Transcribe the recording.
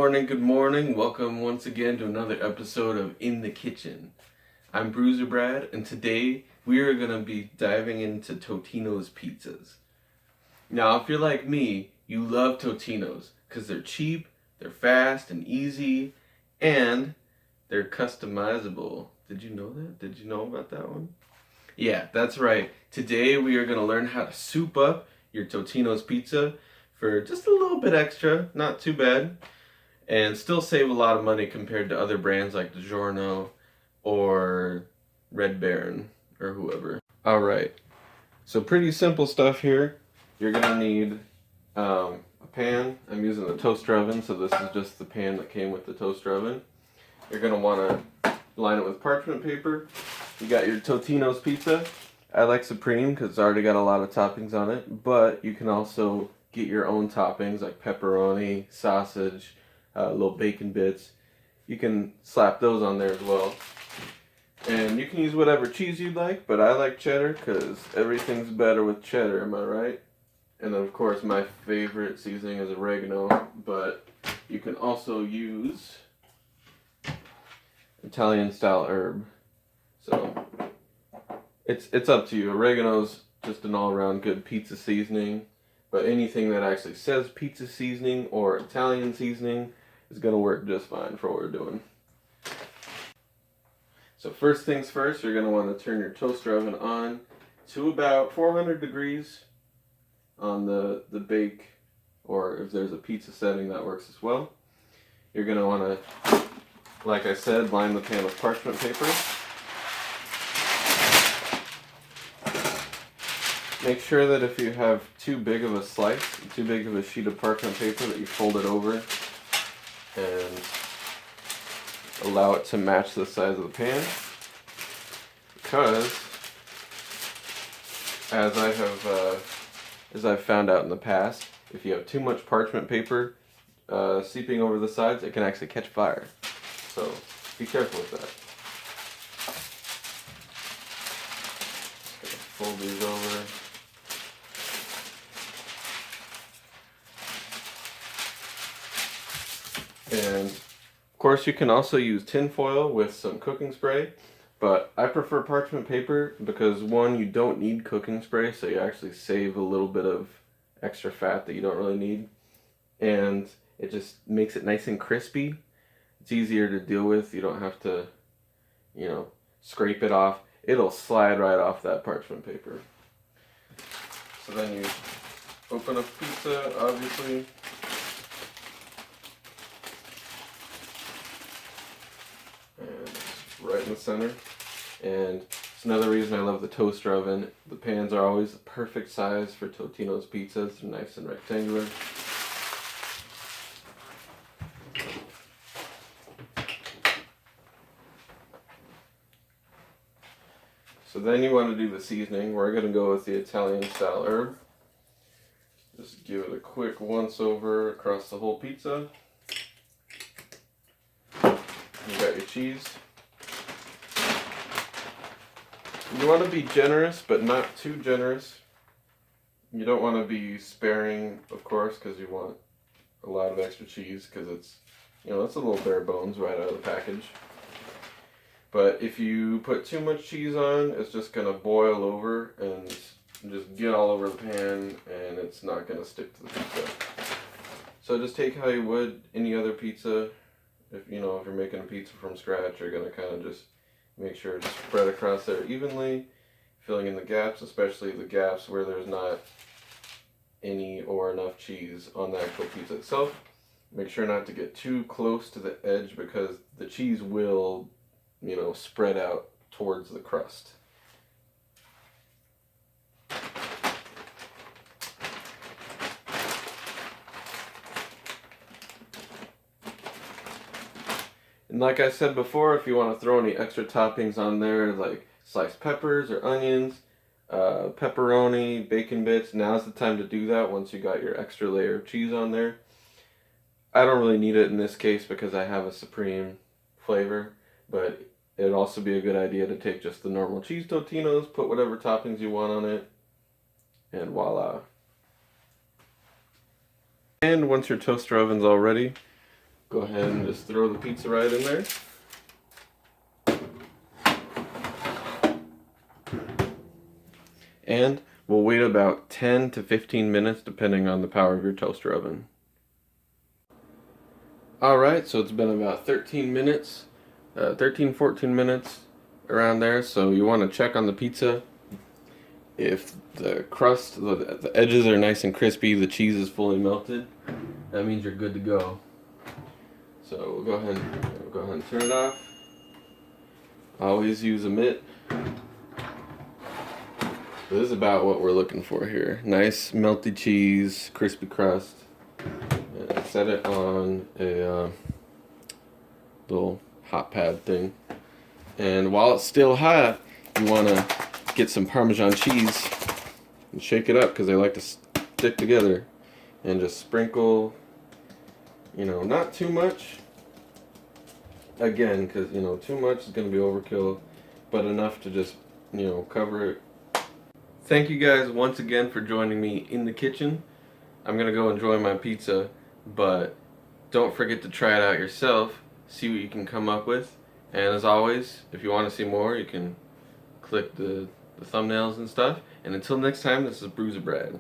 good morning. Welcome once again to another episode of In the Kitchen. I'm Bruiser Brad, and today we are going to be diving into Totino's pizzas. Now, if you're like me, you love Totino's because they're cheap, they're fast and easy, and they're customizable. Did you know that? Did you know about that one? Yeah, that's right. Today we are going to learn how to soup up your Totino's pizza for just a little bit extra, not too bad, and still save a lot of money compared to other brands like DiGiorno or Red Baron or whoever. Alright, so pretty simple stuff here. You're going to need a pan. I'm using a toaster oven, so this is just the pan that came with the toaster oven. You're going to want to line it with parchment paper. You got your Totino's pizza. I like Supreme because it's already got a lot of toppings on it, but you can also get your own toppings like pepperoni, sausage, little bacon bits. You can slap those on there as well. And you can use whatever cheese you'd like, but I like cheddar because everything's better with cheddar, am I right? And then of course my favorite seasoning is oregano, but you can also use Italian style herb. So it's up to you. Oregano's just an all-around good pizza seasoning, but anything that actually says pizza seasoning or Italian seasoning is going to work just fine for what we're doing. So first things first, you're going to want to turn your toaster oven on to about 400 degrees on the bake, or if there's a pizza setting that works as well. You're going to want to, like I said, line the pan with parchment paper. Make sure that if you have too big of a slice, too big of a sheet of parchment paper, that you fold it over and allow it to match the size of the pan. Because, as I've found out in the past, if you have too much parchment paper seeping over the sides, it can actually catch fire. So be careful with that. Just gonna fold these over. And of course you can also use tin foil with some cooking spray, but I prefer parchment paper because one, you don't need cooking spray, so you actually save a little bit of extra fat that you don't really need, and it just makes it nice and crispy. It's easier to deal with. You don't have to, scrape it off. It'll slide right off that parchment paper. So then you open up pizza, obviously. Right in the center. And it's another reason I love the toaster oven. The pans are always the perfect size for Totino's pizzas. They're nice and rectangular. So then you want to do the seasoning. We're going to go with the Italian style herb. Just give it a quick once over across the whole pizza. You got your cheese. You want to be generous, but not too generous. You don't want to be sparing, of course, because you want a lot of extra cheese, because it's, it's a little bare bones right out of the package. But if you put too much cheese on, it's just going to boil over and just get all over the pan, and it's not going to stick to the pizza. So just take how you would any other pizza. If you're making a pizza from scratch, you're going to kind of just make sure it's spread across there evenly, filling in the gaps, especially the gaps where there's not any or enough cheese on the actual pizza itself. Make sure not to get too close to the edge because the cheese will, spread out towards the crust. And like I said before, if you want to throw any extra toppings on there, like sliced peppers or onions, pepperoni, bacon bits, now's the time to do that once you got your extra layer of cheese on there. I don't really need it in this case because I have a Supreme flavor, but it'd also be a good idea to take just the normal cheese Totino's, put whatever toppings you want on it, and voila. And once your toaster oven's all ready, Go ahead and just throw the pizza right in there. And we'll wait about 10 to 15 minutes depending on the power of your toaster oven. Alright, so it's been about 13 minutes, 14 minutes around there. So you want to check on the pizza. If the crust, the edges are nice and crispy, the cheese is fully melted, that means you're good to go. So we'll go ahead and turn it off. Always use a mitt. This is about what we're looking for here. Nice melty cheese, crispy crust. And set it on a little hot pad thing. And while it's still hot, you want to get some Parmesan cheese and shake it up because they like to stick together. And just sprinkle, not too much. Again, because, too much is going to be overkill, but enough to just, cover it. Thank you guys once again for joining me in the kitchen. I'm going to go enjoy my pizza, but don't forget to try it out yourself, see what you can come up with. And as always, if you want to see more, you can click the thumbnails and stuff. And until next time, this is Bruiser Brad.